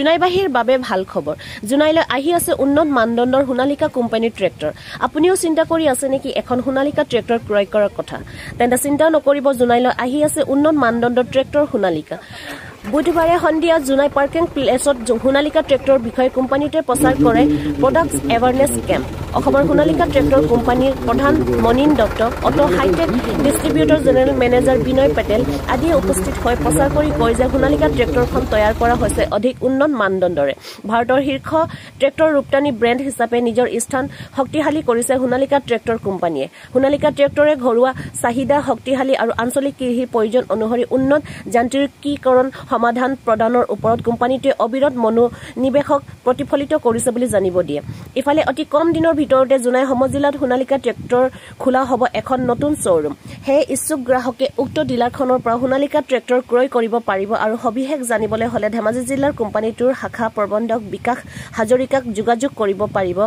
জোনাইবাহীৰ বাবে ভাল খবৰ জোনাইলৈ আহি আছে উন্নত মানদণ্ডৰ সোণালিকা কোম্পানীৰ ট্ৰেক্টৰ আপুনিও চিন্তা কৰি আছে নেকি এখন সোণালিকা ট্ৰেক্টৰ ক্ৰয় কৰাৰ কথা তেন্তে চিন্তা নকৰিব জোনাইলৈ আহি আছে উন্নত মানদণ্ডৰ ট্ৰেক্টৰ সোণালিকা বুধবাৰে সন্ধিয়া জোনাই পাৰ্কিং প্লেছত সোণালিকা ট্ৰেক্টৰৰ বিষয়ে কোম্পানীটোৱে প্ৰচাৰ কৰে প্ৰডাক্টছ এৱাৰনেছ কেম্প অসমৰ সোণালিকা ট্ৰেক্টৰ কোম্পানীৰ প্ৰধান Monin Dutta Auto Hitech distributor general manager Binoy Patel আদিয়ে উপস্থিত হৈ প্ৰচাৰ কৰি কয় যে সোণালিকা ট্ৰেক্টৰখন তৈয়াৰ কৰা হৈছে অধিক উন্নত মানদণ্ডৰে ভাৰতৰ শীৰ্ষ ট্ৰেক্টৰ ৰপ্তানি ব্ৰেণ্ড হিচাপে নিজৰ স্থান শক্তিশালী কৰিছে সোণালিকা ট্ৰেক্টৰ কোম্পানীয়ে সোণালিকা ট্ৰেক্টৰে ঘৰুৱা চাহিদা শক্তিশালী আৰু আঞ্চলিক কৃষিৰ প্ৰয়োজন অনুসৰি উন্নত যান্ত্ৰিকীকৰণ সমাধান প্ৰদানৰ ওপৰত কোম্পানীটোৱে অবিৰত মনোনিৱেশক প্ৰতিফলিত কৰিছে বুলি জানিব দিয়ে ইফালে অতি কম দিনৰ ভিতৰতে জোনাই সমজিলাত সোণালিকা ট্ৰেক্টৰ খোলা হ'ব এখন নতুন শ্বৰুম হে ইচ্ছুক গ্ৰাহকে উক্ত ডিলাৰখনৰ পৰা সোণালিকা ট্ৰেক্টৰ ক্ৰয় কৰিব পাৰিব আৰু সবিশেষ জানিবলৈ হ'লে ধেমাজি জিলাৰ কোম্পানীটোৰ শাখা প্ৰবন্ধক বিকাশ হাজৰিকাক যোগাযোগ কৰিব পাৰিব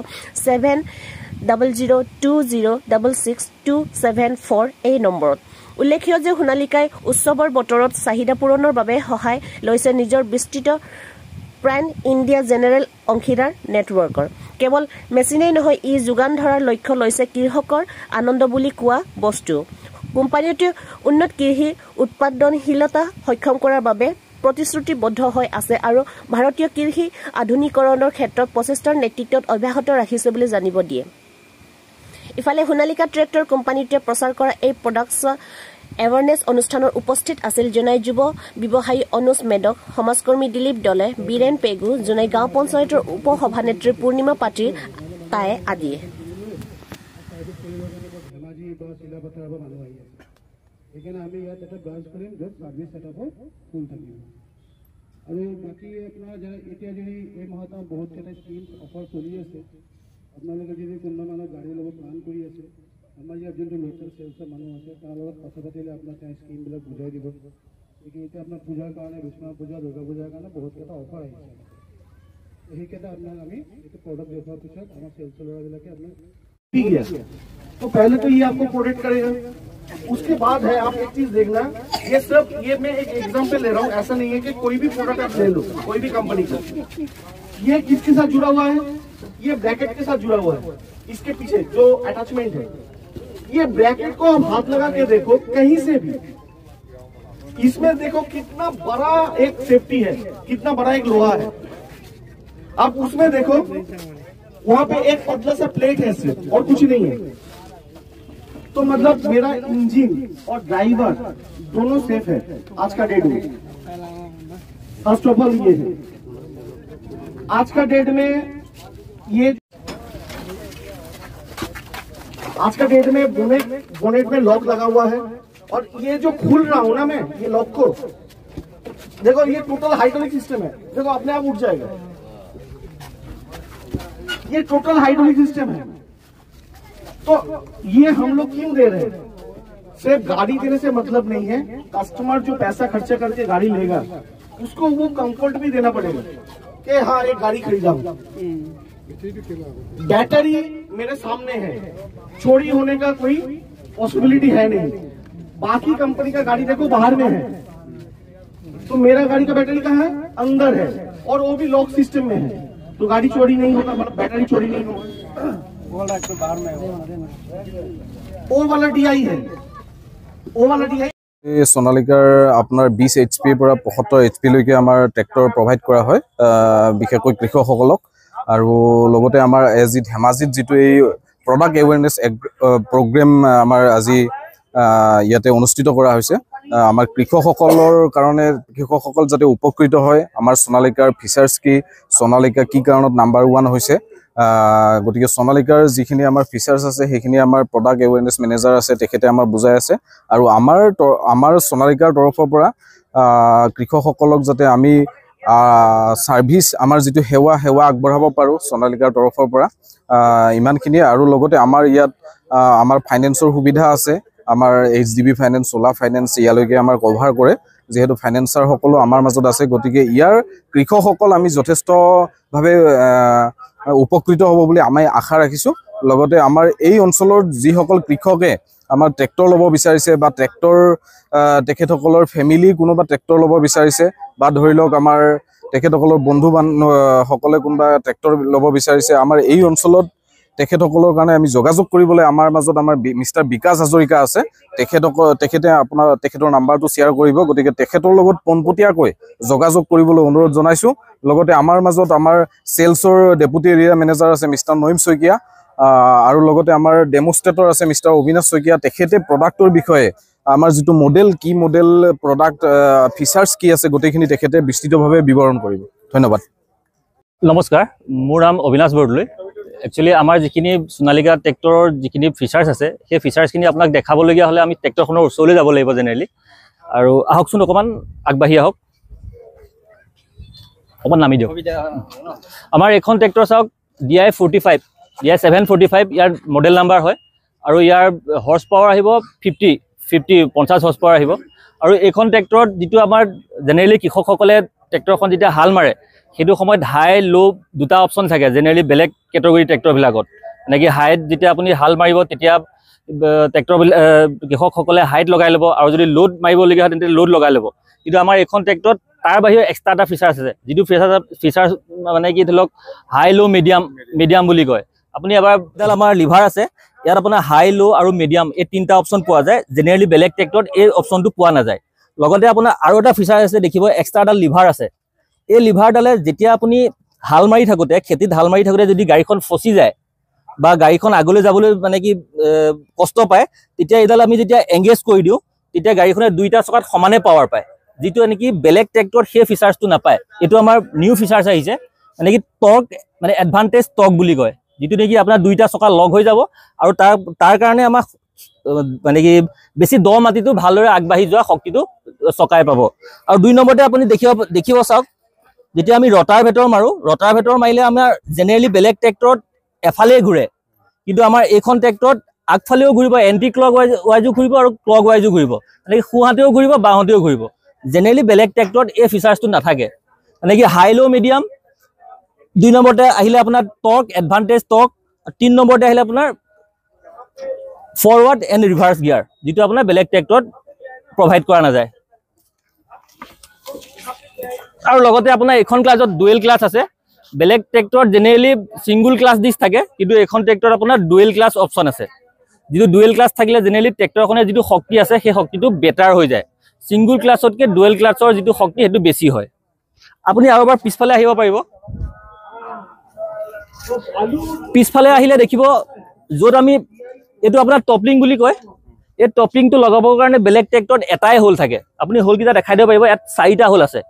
7020666274 এই নম্বৰত উল্লেখ্য যে সোণালিকাই উৎসৱৰ বতৰত চাহিদা পূৰণৰ বাবে সহায় লৈছে নিজৰ বিস্তৃত প্ৰাণ ইণ্ডিয়া জেনেৰেল অংশীদাৰ নেটৱৰ্কৰ কেৱল মেচিনেই নহয় ই যোগান ধৰাৰ লক্ষ্য লৈছে কৃষকৰ আনন্দ বুলি কোৱা বস্তু কোম্পানীটোৱে উন্নত কৃষি উৎপাদনশীলতা সক্ষম কৰাৰ বাবে প্ৰতিশ্ৰুতিবদ্ধ হৈ আছে আৰু ভাৰতীয় কৃষি আধুনিকৰণৰ ক্ষেত্ৰত প্ৰচেষ্টাৰ নেতৃত্বত অব্যাহত ৰাখিছে বুলি জানিব দিয়ে ইফালে সোণালিকা ট্ৰেক্টৰ কোম্পানীটোৱে প্ৰচাৰ কৰা এই প্ৰডাক্টছ এৱাৰনেছ অনুষ্ঠানৰ উপস্থিত আছিল জোনাই যুৱ ব্যৱসায়ী অনুজ মেডক সমাজকৰ্মী দিলীপ দলে বীৰেন পেগু জোনাই গাঁও পঞ্চায়তৰ উপ সভানেত্ৰী পূৰ্ণিমা পাটিৰ তায়ে আদিয়ে এখানে আমি ইয়াত এটা ব্ৰাঞ্চ কৰিম য'ত সাৰ্ভিস সেটআপৰ ফুল থাকিব আৰু বাকি আপোনাৰ যাৰা এতিয়া যদি এই মাহত বহুত কেইটা স্কিম অফাৰ চলি আছে আপোনালোকে যদি কোনোবা মানুহ গাড়ী ল'ব প্লান কৰি আছে আমাৰ ইয়াত যোনটো লোকেল সেলছৰ মানুহ আছে তাৰ লগত কথা পাতিলে আপোনাক এই স্কিমবিলাক বুজাই দিব এতিয়া আপোনাৰ পূজাৰ কাৰণে বিশ্বনাথ পূজা দুৰ্গা পূজাৰ কাৰণে বহুত কেইটা অফাৰ আহিছে সেইকেইটা আপোনাক আমি এইটো প্ৰডাক্ট দেখুৱাৰ পিছত আমাৰ সেলছৰ ল'ৰাবিলাকে আপোনাক ঠিক আছে तो पहले तो ये आपको प्रोटेक्ट करेगा उसके बाद है आप एक चीज देखना ये सिर्फ ये मैं एक एग्जांपल ले रहा हूँ ऐसा नहीं है कि कोई भी प्रोडक्ट आप ले लो कोई भी कंपनी का ये किसके साथ जुड़ा हुआ है ये ब्रैकेट के साथ जुड़ा हुआ है इसके पीछे जो अटैचमेंट है ये ब्रैकेट को आप हाथ लगा के देखो कहीं से भी इसमें देखो कितना बड़ा एक सेफ्टी है कितना बड़ा एक लोहा है आप उसमें देखो वहां पे एक पतला सा प्लेट है सिर्फ और कुछ नहीं है तो मतलब मेरा इंजन और ड्राइवर दोनों सेफ है आज का डेट में फर्स्ट ऑफ ऑल ये है आज का डेट में ये आज का डेट में बोनेट में लॉक लगा हुआ है और ये जो खुल रहा हूं ना मैं ये लॉक को देखो ये टोटल हाइड्रोलिक सिस्टम है देखो अपने आप उठ जाएगा ये टोटल हाइड्रोलिक सिस्टम है तो ये हम लोग क्यों दे रहे हैं सिर्फ गाड़ी देने से मतलब नहीं है कस्टमर जो पैसा खर्चा करके गाड़ी लेगा उसको वो कंफर्ट भी देना पड़ेगा कि हाँ एक गाड़ी खरीदा बैटरी मेरे सामने है चोरी होने का कोई पॉसिबिलिटी है नहीं बाकी कंपनी का गाड़ी देखो बाहर में है तो मेरा गाड़ी का बैटरी कहाँ है अंदर है और वो भी लॉक सिस्टम में है तो गाड़ी चोरी नहीं होगा मतलब बैटरी चोरी नहीं होगा वो वाला DI है वो वाला DI সোণালিকাৰ আপোনাৰ 20 HP ৰ পৰা 75 HP লৈকে আমাৰ ট্ৰেক্টৰ প্ৰভাইড কৰা হয় বিশেষকৈ কৃষকসকলক আৰু লগতে আমাৰ এজি ধেমাজিত যেটো এই প্ৰডাক্ট এৱাৰনেছ প্ৰগ্ৰাম আমাৰ আজি ইয়াতে অনুষ্ঠিত কৰা হৈছে আমাৰ কৃষকসকলৰ কাৰণে কৃষকসকল যাতে উপকৃত হয় আমাৰ সোণালিকাৰ ফিচাৰ্ছ কি সোণালিকা কি কাৰণত নাম্বাৰ 1 হৈছে গটিকে সোণালিকাৰ যিখিনি আমাৰ ফিচাৰ্ছ আছে সেইখিনি আমাৰ প্ৰডাক্ট এৱাৰনেছ মেনেজাৰ আছে তেখেতে আমাৰ বুজাই আছে আৰু আমাৰ সোণালিকাৰ তৰফৰ পৰা কৃষকসকলক যাতে আমি সাৰ্ভিস আমাৰ যেটো সেৱা আগবঢ়াব পাৰো সোণালিকাৰ তৰফৰ পৰা ইমানখিনি আৰু লগতে আমাৰ ইয়াত আমাৰ ফাইনান্সৰ সুবিধা আছে আমাৰ HDB ফাইনান্স সোলা ফাইনান্স ইয়ালৈকে আমাৰ কভাৰ কৰে যেহেতু ফাইনান্সাৰ সকলো আমাৰ মাজত আছে গটিকে ইয়াৰ কৃষকসকল আমি যথেষ্ট ভাবে উপকৃত হ'ব বুলি আমি আশা ৰাখিছো লগতে আমাৰ এই অঞ্চলৰ যি সকল কৃষকে আমাৰ ট্ৰেক্টৰ লব বিচাৰিছে বা ট্ৰেক্টৰ তেখেতসকলৰ ফ্যামিলি কোনোবা ট্ৰেক্টৰ লব বিচাৰিছে বা ধৰি লওক আমাৰ তেখেতসকলৰ বন্ধু সকলে কোনোবা ট্ৰেক্টৰ ল'ব বিচাৰিছে আমাৰ এই অঞ্চলত তেখেতসকলৰ কাৰণে আমি যোগাযোগ কৰিবলৈ আমাৰ মাজত আমাৰ মিষ্টাৰ বিকাশ হাজৰিকা আছে তেখেতে আপোনাৰ তেখেতৰ নাম্বাৰটো শ্বেয়াৰ কৰিব গতিকে তেখেতৰ লগত পোনপটীয়াকৈ যোগাযোগ কৰিবলৈ অনুৰোধ জনাইছোঁ লগতে আমাৰ মাজত আমাৰ সেলছৰ ডেপুটি এৰিয়া মেনেজাৰ আছে মিষ্টাৰ নয়িম শইকীয়া আৰু লগতে আমাৰ ডেমনষ্ট্ৰেটৰ আছে মিষ্টাৰ অবিনাশ শইকীয়া তেখেতে প্ৰডাক্টৰ বিষয়ে আমাৰ যিটো মডেল কি মডেল প্ৰডাক্ট ফিচাৰ্ছ কি আছে গোটেইখিনি তেখেতে বিস্তৃতভাৱে বিৱৰণ কৰিব ধন্যবাদ নমস্কাৰ মোৰ নাম অবিনাশ বৰদলৈ একচুৱেলি আমাৰ যিখিনি সোণালিকা ট্ৰেক্টৰৰ যিখিনি ফিচাৰ্ছ আছে সেই ফিচাৰ্ছখিনি আপোনাক দেখাবলগীয়া হ'লে আমি ট্ৰেক্টৰখনৰ ওচৰলৈ যাব লাগিব জেনেৰেলি আৰু আহকচোন অকণমান আগবাঢ়ি আহক অকণমান নামি দিয়ক আমাৰ এইখন ট্ৰেক্টৰ চাওক DI 45 DI 745 ইয়াৰ মডেল নাম্বাৰ হয় আৰু ইয়াৰ হৰ্চ পাৱাৰ আহিব 50 হৰ্চ পাৱাৰ আহিব আৰু এইখন ট্ৰেক্টৰত যিটো আমাৰ জেনেৰেলি কৃষকসকলে ট্ৰেক্টৰখন যেতিয়া হাল মাৰে সেইটো সময়ত হাই ল' দুটা অপশ্যন থাকে জেনেৰেলি বেলেগ কেটেগৰী ট্ৰেক্টৰবিলাকত এনেকৈ হাইট যেতিয়া আপুনি হাল মাৰিব তেতিয়া ট্ৰেক্টৰবিলাক কৃষকসকলে হাইট লগাই ল'ব আৰু যদি লোড মাৰিবলগীয়া হয় তেন্তে লোড লগাই ল'ব কিন্তু আমাৰ এইখন ট্ৰেক্টৰত তাৰ বাহিৰে এক্সট্ৰা এটা ফিচাৰ্ছ আছে যিটো ফিচাৰ্ছ মানে কি ধৰি লওক হাই ল' মিডিয়াম বুলি কয় আপুনি এবাৰ আমাৰ লিভাৰ আছে ইয়াত আপোনাৰ হাই ল' আৰু মিডিয়াম এই তিনিটা অপশ্যন পোৱা যায় জেনেৰেলি বেলেগ ট্ৰেক্টৰত এই অপশ্যনটো পোৱা নাযায় লগতে আপোনাৰ আৰু এটা ফিচাৰ আছে দেখিব এক্সট্ৰা এটা লিভাৰ আছে এই লিভাৰডালে যেতিয়া আপুনি হাল মাৰি থাকোঁতে খেতিত হাল মাৰি থাকোঁতে যদি গাড়ীখন ফচি যায় বা গাড়ীখন আগলৈ যাবলৈ মানে কি কষ্ট পায় তেতিয়া এইডাল আমি যেতিয়া এংগেজ কৰি দিওঁ তেতিয়া গাড়ীখনে দুইটা চকাত সমানে পাৱাৰ পায় যিটো নেকি বেলেগ ট্ৰেক্টৰত সেই ফিচাৰ্ছটো নাপায় এইটো আমাৰ নিউ ফিচাৰ্ছ আহিছে মানে কি টৰ্ক মানে এডভান্টেজ টৰ্ক বুলি কয় যিটো নেকি আপোনাৰ দুইটা চকা লগ হৈ যাব আৰু তাৰ কাৰণে আমাক মানে কি বেছি দ মাটিটো ভালদৰে আগবাঢ়ি যোৱা শক্তিটো চকাই পাব আৰু 2 নম্বৰতে আপুনি দেখিব চাওক যেতিয়া আমি ৰটাৰ ভেটৰ মাৰিলে আমাৰ জেনেৰেলি বেলেগ ট্ৰেক্টৰত এফালেই ঘূৰে কিন্তু আমাৰ এইখন ট্ৰেক্টৰত আগফালেও ঘূৰিব এণ্টি ক্লক ৱাইজো ঘূৰিব আৰু ক্লক ৱাইজো ঘূৰিব মানে কি সোঁহাতেও ঘূৰিব বাওঁহাতেও ঘূৰিব জেনেৰেলি বেলেগ ট্ৰেক্টৰত এই ফিচাৰ্ছটো নাথাকে মানে কি হাই ল' মিডিয়াম 2 নম্বৰতে আহিলে আপোনাৰ টৰ্ক এডভান্টেজ টৰ্ক 3 নম্বৰতে আহিলে আপোনাৰ ফৰৱাৰ্ড এণ্ড ৰিভাৰ্ছ গিয়াৰ যিটো আপোনাৰ বেলেগ ট্ৰেক্টৰত প্ৰভাইড কৰা নাযায় আৰু লগতে আপোনাৰ এইখন ক্লাছত ডুৱেল ক্লাছ আছে বেলেগ ট্ৰেক্টৰত জেনেৰেলি ছিংগুল ক্লাছ ডিছ থাকে কিন্তু এইখন ট্ৰেক্টৰত আপোনাৰ ডুৱেল ক্লাছ অপশ্যন আছে যিটো ডুৱেল ক্লাছ থাকিলে জেনেৰেলি ট্ৰেক্টৰখনে যিটো শক্তি আছে সেই শক্তিটো বেটাৰ হৈ যায় ছিংগুল ক্লাছতকৈ ডুৱেল ক্লাছৰ যিটো শক্তি সেইটো বেছি হয় আপুনি আৰু এবাৰ পিছফালে আহিব পাৰিব পিছফালে আহিলে দেখিব য'ত আমি এইটো আপোনাৰ টপলিং বুলি কয় এই টপলিংটো লগাবৰ কাৰণে বেলেগ ট্ৰেক্টৰত এটাই হোল থাকে আপুনি হোলকেইটা দেখাই দিব পাৰিব ইয়াত 4টা হোল আছে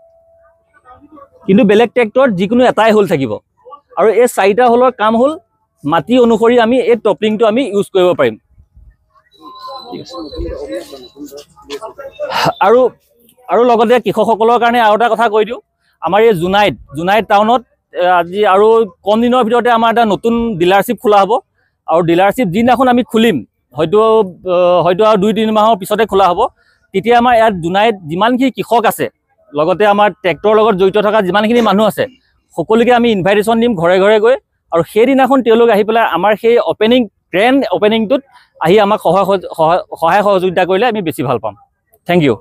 কিন্তু বেলেগ ট্ৰেক্টৰত যিকোনো এটাই হোল থাকিব আৰু এই 4টা হোলৰ কাম হ'ল মাটি অনুসৰি আমি এই টপলিংটো আমি ইউজ কৰিব পাৰিম আৰু লগতে কৃষকসকলৰ কাৰণে আৰু এটা কথা কৈ দিওঁ আমাৰ এই জোনাইত টাউনত আজি আৰু কম দিনৰ ভিতৰতে আমাৰ এটা নতুন ডিলাৰশ্বিপ খোলা হ'ব আৰু ডিলাৰশ্বিপ যিদিনাখন আমি খুলিম হয়তো আৰু 2-3 মাহৰ পিছতে খোলা হ'ব তেতিয়া আমাৰ ইয়াত জোনাইত যিমানখিনি কৃষক আছে লগতে আমাৰ ট্ৰেক্টৰৰ লগত জড়িত থকা যিমানখিনি মানুহ আছে সকলোকে আমি ইনভাইটেশ্যন দিম ঘৰে ঘৰে গৈ আৰু সেইদিনাখন তেওঁলোক আহি পেলাই আমাৰ সেই গ্ৰেণ্ড অপেনিংটোত আহি আমাক সহায় সহযোগিতা কৰিলে আমি বেছি ভাল পাম থেংক ইউ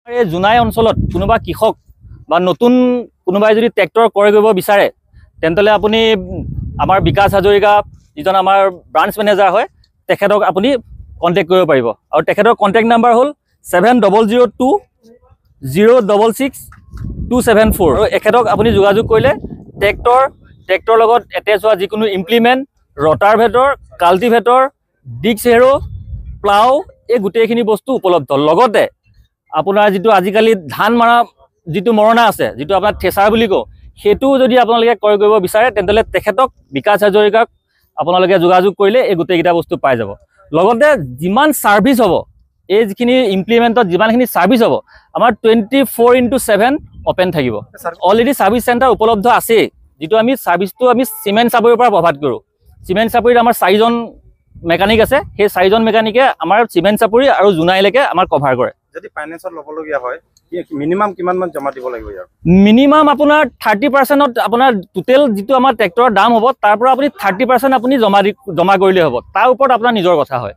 এই জোনাই অঞ্চলত কোনোবা কৃষক বা নতুন কোনোবাই যদি ট্ৰেক্টৰ ক্ৰয় কৰিব বিচাৰে তেন্তে আপুনি আমাৰ বিকাশ হাজৰিকা যিজন আমাৰ ব্ৰাঞ্চ মেনেজাৰ হয় তেখেতক আপুনি কণ্টেক্ট কৰিব পাৰিব আৰু তেখেতৰ কণ্টেক্ট নাম্বাৰ হ'ল 7002-066-274 আৰু এখেতক আপুনি যোগাযোগ কৰিলে ট্ৰেক্টৰ লগত এটেচ হোৱা যিকোনো implement rotor ভেটৰ cultivator disk হেৰো plough এই গোটেইখিনি বস্তু উপলব্ধ লগতে আপোনাৰ যিটো আজিকালি ধান মৰা যিটো মৰণা আছে যিটো আপোনাৰ থ্ৰেচাৰ বুলি কওঁ সেইটোও যদি আপোনালোকে ক্ৰয় কৰিব বিচাৰে তেন্তে তেখেতক বিকাশ হাজৰিকাক আপোনালোকে যোগাযোগ কৰিলে এই গোটেইকেইটা বস্তু পাই যাব লগতে যিমান ছাৰ্ভিচ হ'ব এই যিখিনি ইমপ্লিমেণ্টত যিমানখিনি ছাৰ্ভিচ হ'ব আমাৰ 24/7 অপেন থাকিব অলৰেডি ছাৰ্ভিচ চেণ্টাৰ উপলব্ধ আছে যিটো আমি ছাৰ্ভিচটো আমি চিমেণ্ট চাপৰিৰ পৰা প্ৰভাইড কৰোঁ চিমেণ্ট চাপৰিত আমাৰ 4জন মেকানিক আছে সেই 4জন মেকানিকে আমাৰ চিমেণ্ট চাপৰি আৰু জোনাইলৈকে আমাৰ কভাৰ কৰে যদি ফাইনেন্সত ল'বলগীয়া হয় মিনিমাম কিমানমান জমা দিব লাগিব ইয়াৰ মিনিমাম আপোনাৰ 30%ত আপোনাৰ টোটেল যিটো আমাৰ ট্ৰেক্টৰৰ দাম হ'ব তাৰ পৰা আপুনি 30% আপুনি জমা কৰিলে হ'ব তাৰ ওপৰত আপোনাৰ নিজৰ কথা হয়